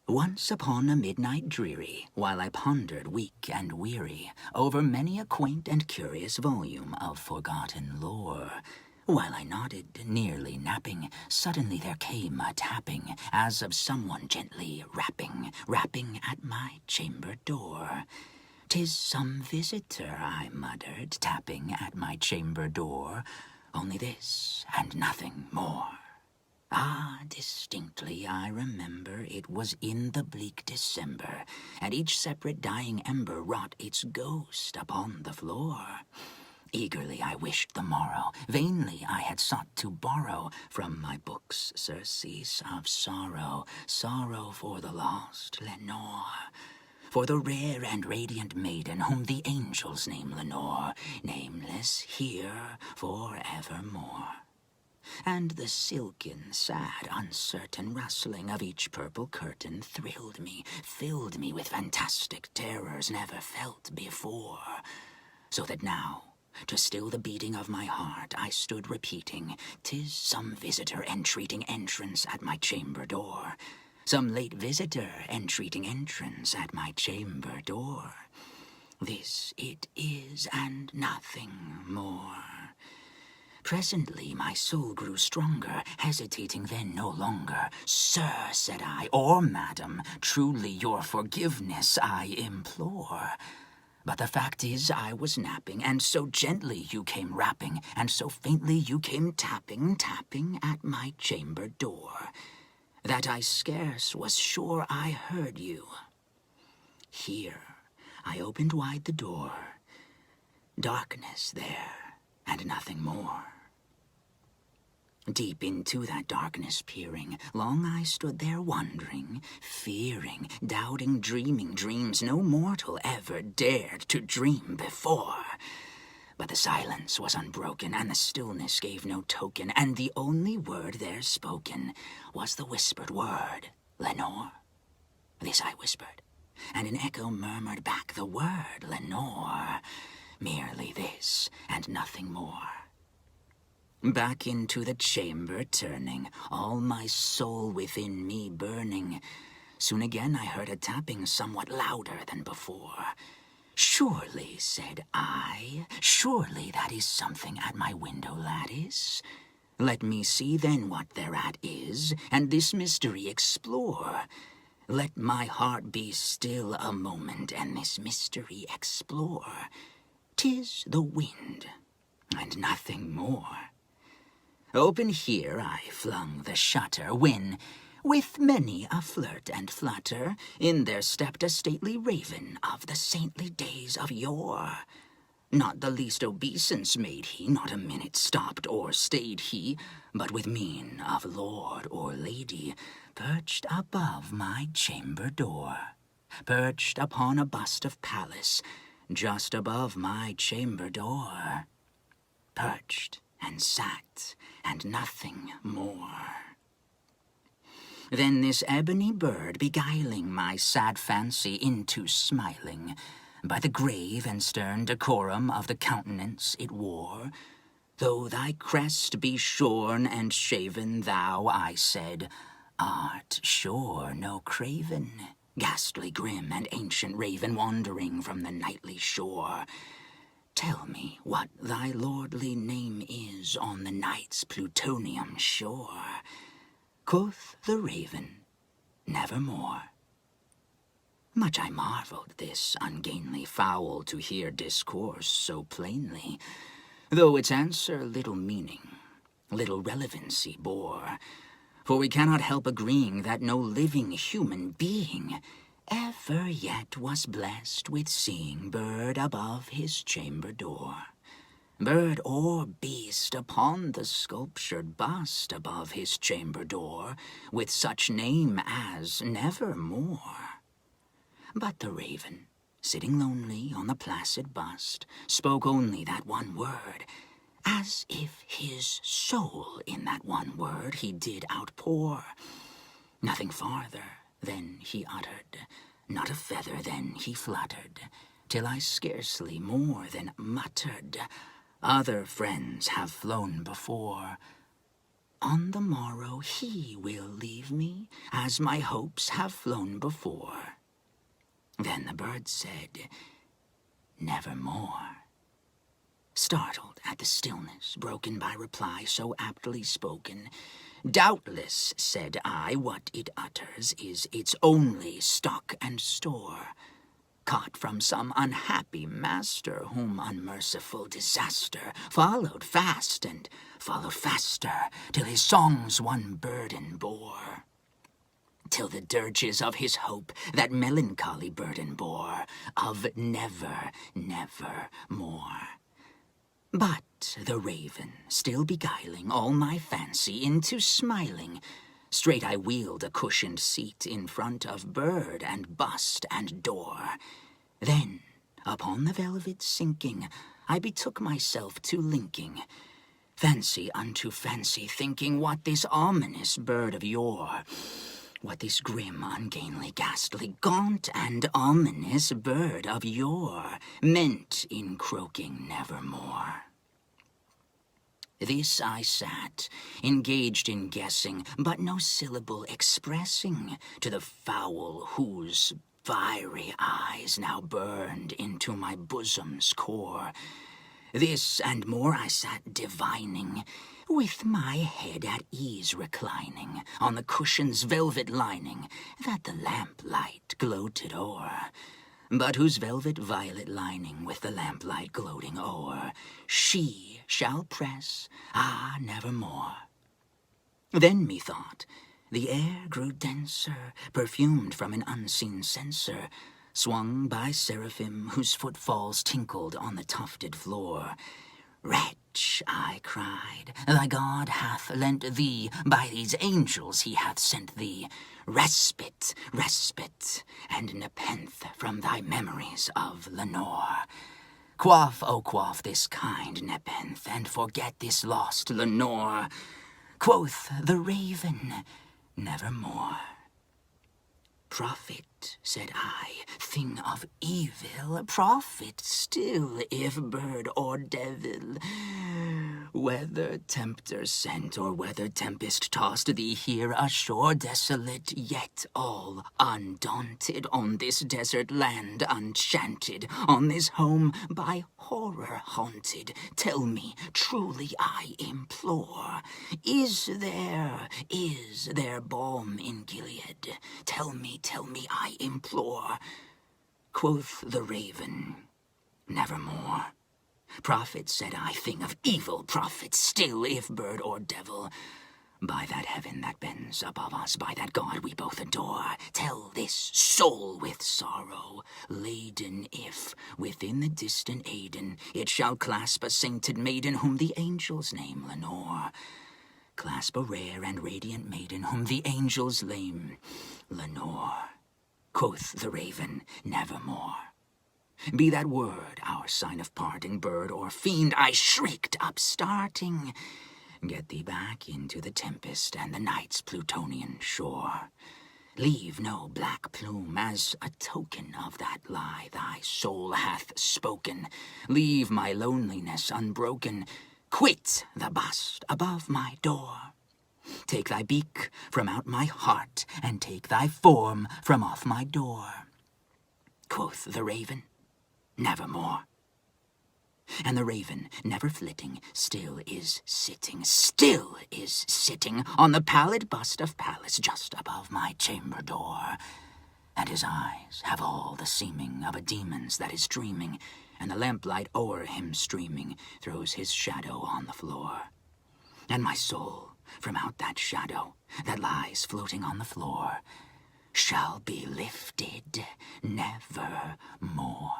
Once upon a midnight dreary, while I pondered weak and weary over many a quaint and curious volume of forgotten lore, while I nodded, nearly napping, suddenly there came a tapping, as of someone gently rapping at my chamber door. "'Tis some visitor," I muttered, tapping at my chamber door, "only this and nothing more." Ah, distinctly I remember it was in the bleak December, and each separate dying ember wrought its ghost upon the floor. Eagerly I wished the morrow, vainly I had sought to borrow from my books surcease of sorrow, sorrow for the lost Lenore, for the rare and radiant maiden whom the angels name Lenore, nameless here forevermore. And the silken, sad, uncertain rustling of each purple curtain thrilled me, filled me with fantastic terrors never felt before. So that now, to still the beating of my heart, I stood repeating, "'Tis some visitor entreating entrance at my chamber door. Some late visitor entreating entrance at my chamber door. This it is and nothing more." Presently my soul grew stronger, hesitating then no longer. "Sir," said I, "or madam, truly your forgiveness I implore. But the fact is I was napping, and so gently you came rapping, and so faintly you came tapping at my chamber door, that I scarce was sure I heard you." Here I opened wide the door. Darkness there, and nothing more. Deep into that darkness peering, long I stood there wondering, fearing, doubting, dreaming dreams no mortal ever dared to dream before. But the silence was unbroken, and the stillness gave no token, and the only word there spoken was the whispered word, "Lenore." This I whispered, and an echo murmured back the word, "Lenore." Merely this, and nothing more. Back into the chamber turning, all my soul within me burning, soon again I heard a tapping somewhat louder than before. "Surely," said I, "surely that is something at my window lattice. Let me see then what thereat is, and this mystery explore. Let my heart be still a moment, and this mystery explore. 'Tis the wind, and nothing more." Open here I flung the shutter, when, with many a flirt and flutter, in there stepped a stately raven of the saintly days of yore. Not the least obeisance made he, not a minute stopped or stayed he, but with mien of lord or lady, perched above my chamber door, perched upon a bust of Pallas, just above my chamber door, perched and sat, and nothing more. Then this ebony bird, beguiling my sad fancy into smiling, by the grave and stern decorum of the countenance it wore, "Though thy crest be shorn and shaven, thou," I said, "art sure no craven, ghastly grim and ancient raven, wandering from the nightly shore. Tell me what thy lordly name is on the night's plutonium shore." Quoth the raven, "Nevermore." Much I marveled this ungainly fowl to hear discourse so plainly, though its answer little meaning, little relevancy bore. For we cannot help agreeing that no living human being ever yet was blessed with seeing bird above his chamber door, bird or beast upon the sculptured bust above his chamber door, with such name as Nevermore. But the raven, sitting lonely on the placid bust, spoke only that one word, as if his soul in that one word he did outpour. Nothing farther then he uttered, not a feather then he fluttered, till I scarcely more than muttered, "Other friends have flown before, On the morrow he will leave me, as my hopes have flown before. Then the bird said, nevermore. Startled at the stillness broken by reply so aptly spoken, doubtless, said I, what it utters is its only stock and store, caught from some unhappy master whom unmerciful disaster followed fast and followed faster, till his songs one burden bore. Till the dirges of his hope that melancholy burden bore, of never, never more. But the raven, still beguiling all my fancy into smiling, straight I wheeled a cushioned seat in front of bird and bust and door. Then, upon the velvet sinking, I betook myself to linking fancy unto fancy, thinking what this ominous bird of yore, what this grim, ungainly, ghastly, gaunt, and ominous bird of yore meant in croaking nevermore. This I sat, engaged in guessing, but no syllable expressing to the fowl whose fiery eyes now burned into my bosom's core. This and more I sat divining, with my head at ease reclining on the cushion's velvet lining that the lamplight gloated o'er, but whose velvet violet lining with the lamplight gloating o'er she shall press, nevermore. Then methought the air grew denser, perfumed from an unseen censer, swung by seraphim whose footfalls tinkled on the tufted floor. Wretch, I cried, thy God hath lent thee, by these angels he hath sent thee, respite, respite, and nepenthe from thy memories of Lenore. Quaff, oh quaff this kind nepenthe, and forget this lost Lenore. Quoth the raven, nevermore. Prophet, said I, thing of evil, prophet still, if bird or devil. Whether tempter sent or whether tempest tossed thee here ashore desolate, yet all undaunted on this desert land enchanted, on this home by horror haunted, tell me truly I implore, is there balm in Gilead? Tell me, I implore. Quoth the raven, nevermore. Prophet, said I, thing of evil, prophet still, if bird or devil. By that heaven that bends above us, by that God we both adore, tell this soul with sorrow laden, if within the distant Aidenn it shall clasp a sainted maiden whom the angels name Lenore. Clasp a rare and radiant maiden whom the angels name Lenore. Quoth the raven, nevermore. Be that word our sign of parting, bird or fiend, I shrieked, upstarting. Get thee back into the tempest and the night's Plutonian shore. Leave no black plume as a token of that lie thy soul hath spoken. Leave my loneliness unbroken. Quit the bust above my door. Take thy beak from out my heart, and take thy form from off my door. Quoth the raven, nevermore. And the raven, never flitting, still is sitting on the pallid bust of Pallas just above my chamber door. And his eyes have all the seeming of a demon's that is dreaming, and the lamplight o'er him streaming throws his shadow on the floor. And my soul, from out that shadow that lies floating on the floor, shall be lifted nevermore.